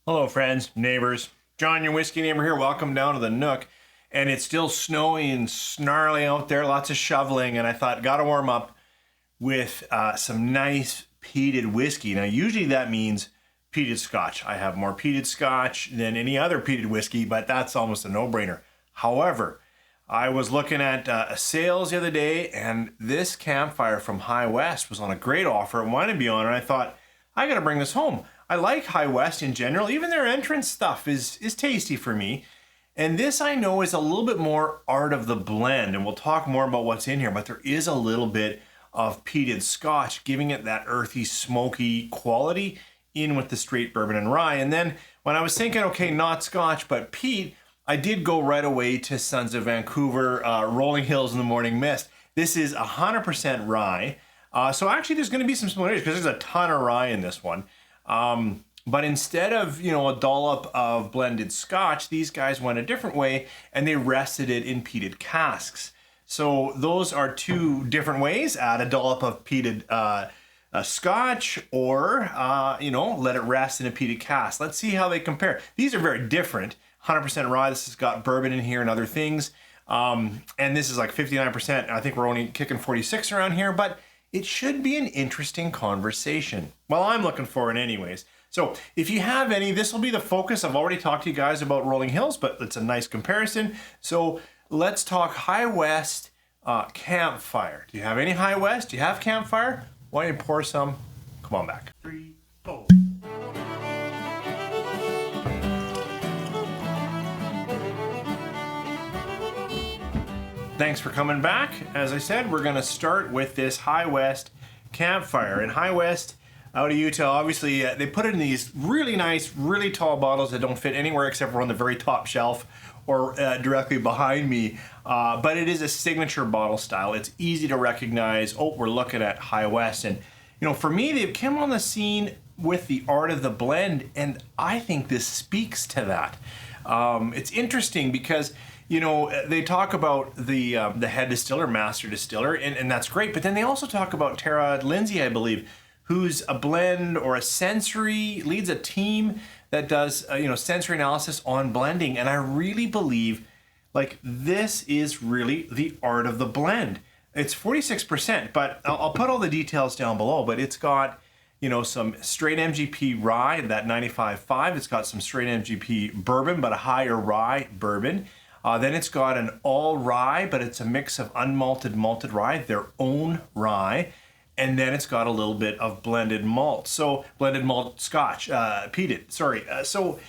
Hello, friends, neighbors. John, your whiskey neighbor here. Welcome down to the Nook. And it's still snowy and snarly out there, lots of shoveling. And I thought, gotta warm up with some nice peated whiskey. Now, usually that means peated scotch. I have more peated scotch than any other peated whiskey, but that's almost a no-brainer. However, I was looking at sales the other day, and this campfire from High West was on a great offer. It wanted to be on, and I thought, I gotta bring this home. I like High West in general. Even their entrance stuff is tasty for me. And this I know is a little bit more art of the blend, and we'll talk more about what's in here, but there is a little bit of peated scotch, giving it that earthy, smoky quality in with the straight bourbon and rye. And then when I was thinking, okay, not scotch, but peat, I did go right away to Sons of Vancouver, Rolling Hills in the Morning Mist. This is 100% rye. So actually there's gonna be some similarities because there's a ton of rye in this one. But instead of, a dollop of blended scotch, these guys went a different way and they rested it in peated casks. So those are two different ways. Add a dollop of peated scotch or, let it rest in a peated cask. Let's see how they compare. These are very different. 100% rye. This has got bourbon in here and other things. And this is like 59%. I think we're only kicking 46 around here, but it should be an interesting conversation. Well, I'm looking for it anyways. So if you have any, this will be the focus. I've already talked to you guys about Rolling Hills, but it's a nice comparison. So let's talk High West Campfire. Do you have any High West? Do you have Campfire? Why don't you pour some? Come on back. 3, 4. Thanks for coming back. As I said, we're going to start with this High West Campfire. And High West out of Utah, obviously, they put it in these really nice, really tall bottles that don't fit anywhere except for on the very top shelf or directly behind me. But it is a signature bottle style. It's easy to recognize. Oh, we're looking at High West. And, for me, they've come on the scene with the art of the blend, and I think this speaks to that. It's interesting because they talk about the head distiller, master distiller, and that's great. But then they also talk about Tara Lindsay, I believe, who's a blend or a sensory, leads a team that does, sensory analysis on blending. And I really believe, this is really the art of the blend. It's 46%, but I'll put all the details down below, but it's got, some straight MGP rye, that 95.5. It's got some straight MGP bourbon, but a higher rye bourbon. Then it's got an all rye, but it's a mix of unmalted, malted rye, their own rye. And then it's got a little bit of blended malt. So blended malt scotch, peated, sorry. So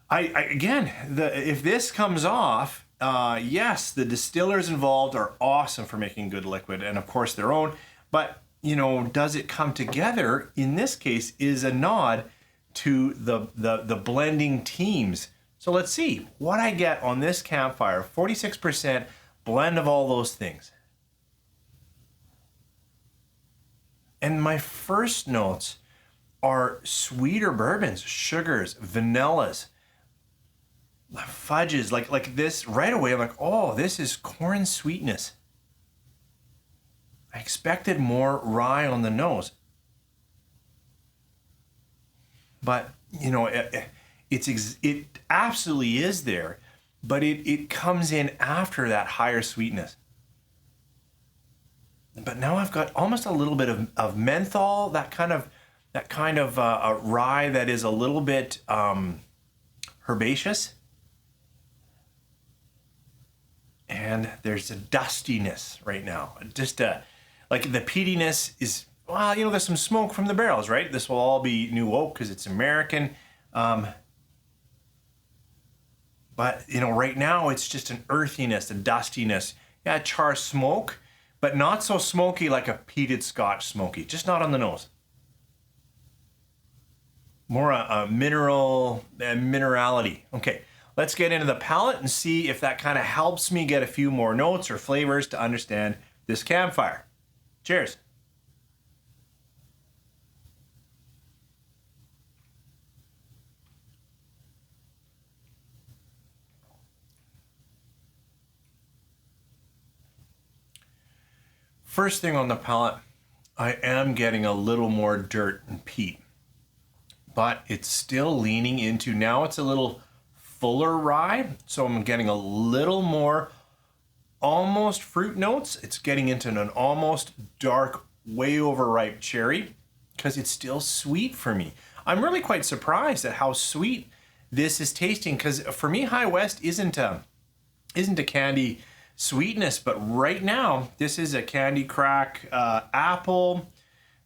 again, if this comes off, yes, the distillers involved are awesome for making good liquid and of course their own, but does it come together? In this case is a nod to the blending teams. So let's see what I get on this campfire. 46% blend of all those things. And my first notes are sweeter bourbons, sugars, vanillas, fudges, like this right away. I'm like, oh, this is corn sweetness. I expected more rye on the nose. But, it absolutely is there, but it comes in after that higher sweetness. But now I've got almost a little bit of menthol, that kind of a rye that is a little bit herbaceous. And there's a dustiness right now. Just like the peatiness is, well, there's some smoke from the barrels, right? This will all be new oak because it's American. But, right now it's just an earthiness, a dustiness. Yeah, char smoke, but not so smoky like a peated scotch smoky. Just not on the nose. More a minerality. Okay, let's get into the palate and see if that kind of helps me get a few more notes or flavors to understand this campfire. Cheers. First thing on the palate, I am getting a little more dirt and peat. but it's still leaning into, now it's a little fuller rye. So I'm getting a little more almost fruit notes. It's getting into an almost dark, way overripe cherry because it's still sweet for me. I'm really quite surprised at how sweet this is tasting, because for me, High West isn't a candy sweetness, but right now this is a candy crack apple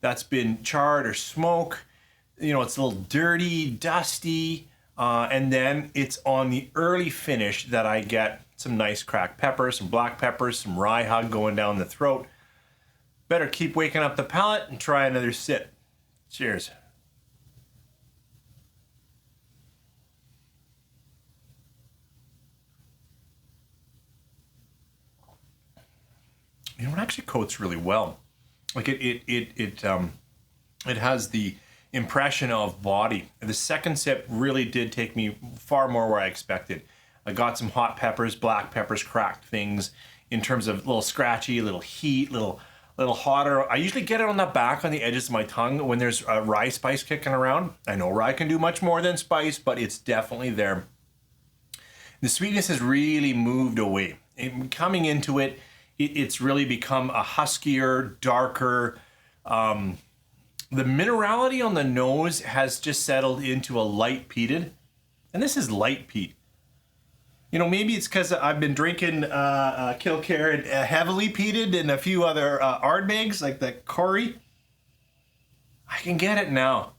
that's been charred or smoked. You know, it's a little dirty, dusty, and then it's on the early finish that I get some nice cracked peppers, some black peppers, some rye hug going down the throat. Better keep waking up the palate and try another sip. Cheers. You know, it actually coats really well. Like it has the impression of body. The second sip really did take me far more where I expected. I got some hot peppers, black peppers, cracked things in terms of little scratchy, little heat, little hotter. I usually get it on the back, on the edges of my tongue when there's a rye spice kicking around. I know rye can do much more than spice, but it's definitely there. The sweetness has really moved away. Coming into it, it's really become a huskier, darker. The minerality on the nose has just settled into a light peated. And this is light peat. You know, maybe it's because I've been drinking Kilcare heavily peated and a few other Ardbegs, like the Corey. I can get it now.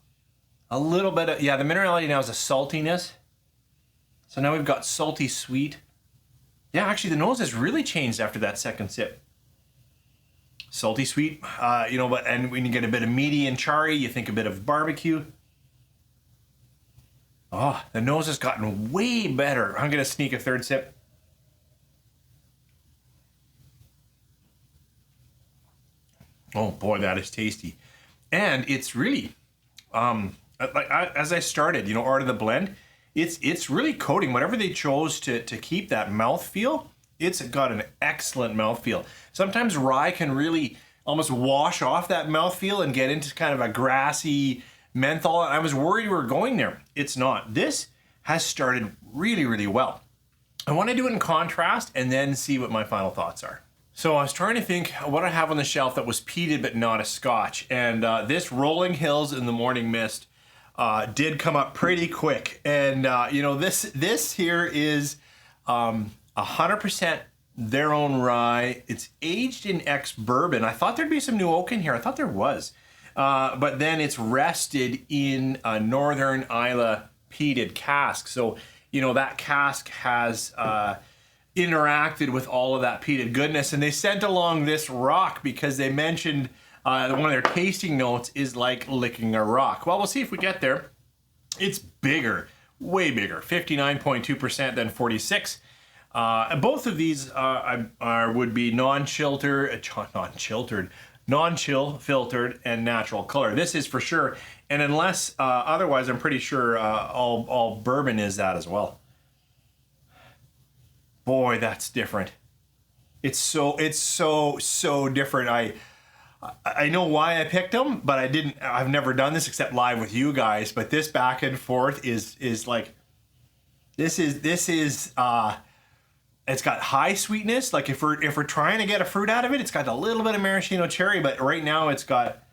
A little bit of, yeah, the minerality now is a saltiness. So now we've got salty sweet. Yeah, actually the nose has really changed after that second sip. Salty sweet, you know, but and when you get a bit of meaty and charry, you think a bit of barbecue. Oh, the nose has gotten way better. I'm gonna sneak a third sip. Oh boy, that is tasty. And it's really, as I started, you know, out of the blend, it's really coating. Whatever they chose to keep that mouthfeel, it's got an excellent mouthfeel. Sometimes rye can really almost wash off that mouthfeel and get into kind of a grassy menthol. I was worried we were going there. It's not. This has started really, really well. I want to do it in contrast and then see what my final thoughts are. So I was trying to think what I have on the shelf that was peated but not a scotch. And this Rolling Hills in the Morning Mist did come up pretty quick. And you know, this here is 100% their own rye. It's aged in ex-bourbon. I thought there'd be some new oak in here. I thought there was. But then it's rested in a Northern Islay peated cask. So, you know, that cask has interacted with all of that peated goodness. And they sent along this rock because they mentioned one of their tasting notes is like licking a rock. Well, we'll see if we get there. It's bigger, way bigger, 59.2% than 46. Both of these would be non-chill filtered and natural color. This is for sure, and unless otherwise, I'm pretty sure all bourbon is that as well. Boy, that's different. It's so different. I know why I picked them, but I've never done this except live with you guys. But this back and forth is like, this is it's got high sweetness. Like if we're trying to get a fruit out of it, it's got a little bit of maraschino cherry, but right now it's got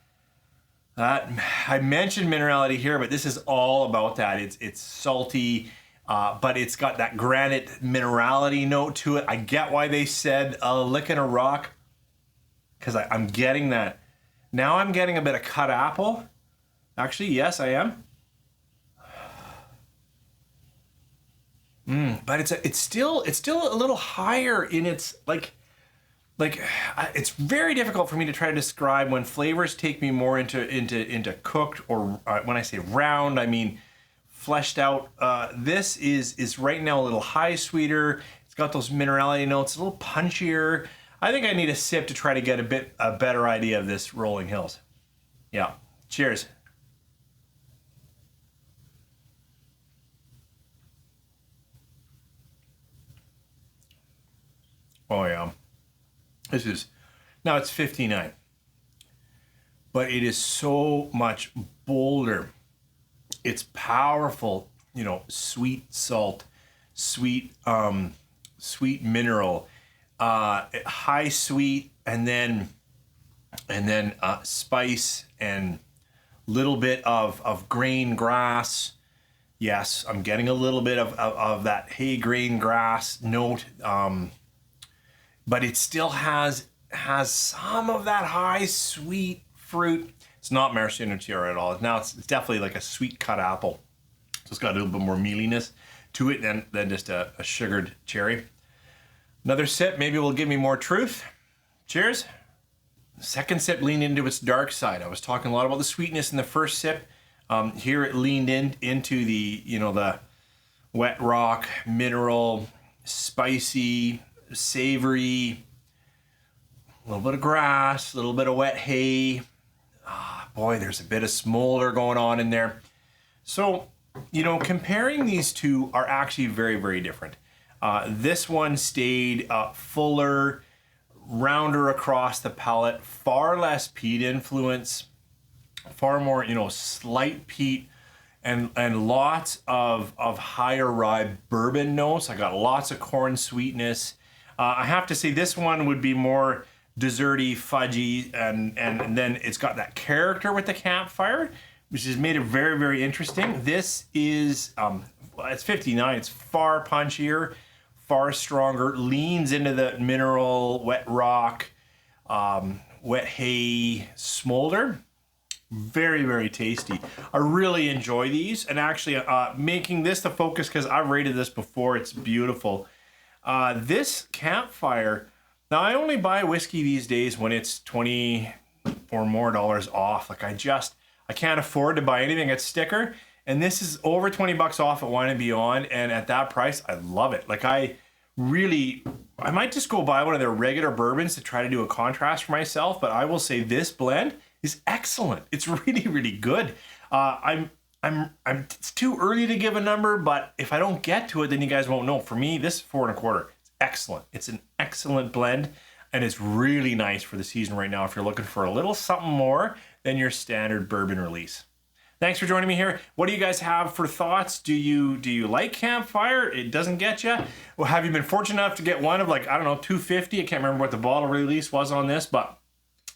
that. I mentioned minerality here, but this is all about that. It's salty, but it's got that granite minerality note to it. I get why they said licking a rock, because I'm getting that. Now I'm getting a bit of cut apple. Actually, yes, I am. But it's still a little higher in its like it's very difficult for me to try to describe when flavors take me more into cooked, or when I say round, I mean fleshed out. This is right now a little high sweeter. It's got those minerality notes, a little punchier. I think I need a sip to try to get a better idea of this Rolling Hills. Yeah. Cheers. Oh yeah. This is, now it's 59, but it is so much bolder It's powerful, you know, sweet salt, sweet sweet mineral, high sweet, and then spice and little bit of grain grass. Yes, I'm getting a little bit of that hay grain grass note, but it still has some of that high sweet fruit. It's not maraschino at all. Now it's definitely like a sweet cut apple. So it's got a little bit more mealiness to it than just a sugared cherry. Another sip, maybe will give me more truth. Cheers. Second sip leaned into its dark side. I was talking a lot about the sweetness in the first sip. Here it leaned into the, you know, the wet rock, mineral, spicy, savory, a little bit of grass, a little bit of wet hay. Boy, there's a bit of smolder going on in there. So, you know, comparing these two are actually very, very different. This one stayed fuller, rounder across the palate, far less peat influence, far more, you know, slight peat, and lots of higher rye bourbon notes. I got lots of corn sweetness. I have to say this one would be more desserty, fudgy, and then it's got that character with the campfire, which has made it very, very interesting. This is, it's 59, it's far punchier, far stronger, leans into the mineral, wet rock, wet hay, smolder. Very, very tasty. I really enjoy these, and actually making this the focus, because I've rated this before, it's beautiful. This campfire, now I only buy whiskey these days when it's $20 or more off. Like I can't afford to buy anything at sticker, and this is over 20 bucks off at Wine and Beyond, and at that price, I love it. Like I might just go buy one of their regular bourbons to try to do a contrast for myself, but I will say this blend is excellent. It's really, really good. It's too early to give a number, but if I don't get to it, then you guys won't know. For me, this is 4.25. It's excellent. It's an excellent blend, and it's really nice for the season right now if you're looking for a little something more than your standard bourbon release. Thanks for joining me here. What do you guys have for thoughts? Do you like Campfire? It doesn't get you? Well, have you been fortunate enough to get one of, like, I don't know, $2.50? I can't remember what the bottle release was on this, but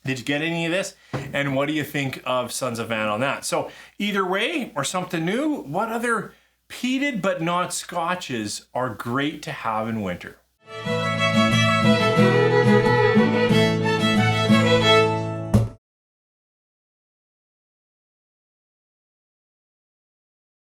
did you get any of this? And what do you think of Sons of Van on that? So either way, or something new, what other peated but not scotches are great to have in winter?